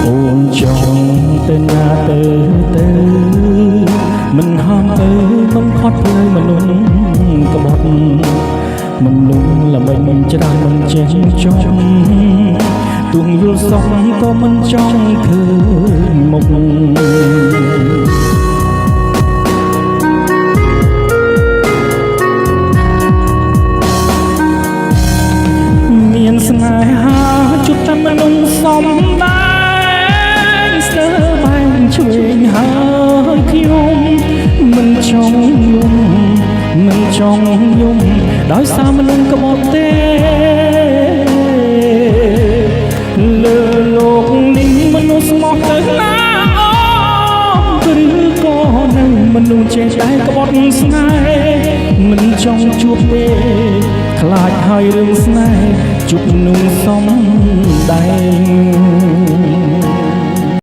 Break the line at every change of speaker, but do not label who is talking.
អូនចង់ទៅណាទៅមិនហាមមិនផុតផ្លូវមនុស្សក្បត់មនុស្សល្មិចមិនច្រើនមិនចេះចង់ទួងយល់សោះក៏មិនចង់ឃើញមុខមានស្នេហាជប់តែមនុស្សសំដែរស្ទើរបែងឆ្វេងហើយខ្ញុំមិនចង់យំដោយសារមនុស្សក្បត់ទេលើលោកនេះមនុស្សស្មោះទៅណាអឬក៏នៅមនុស្សចេះតែក្បត់ស្នេហ៍មិនចង់ជួបទេខ្លាចហើយរឿងស្នេហ៍ជួបមនុស្សសំដែង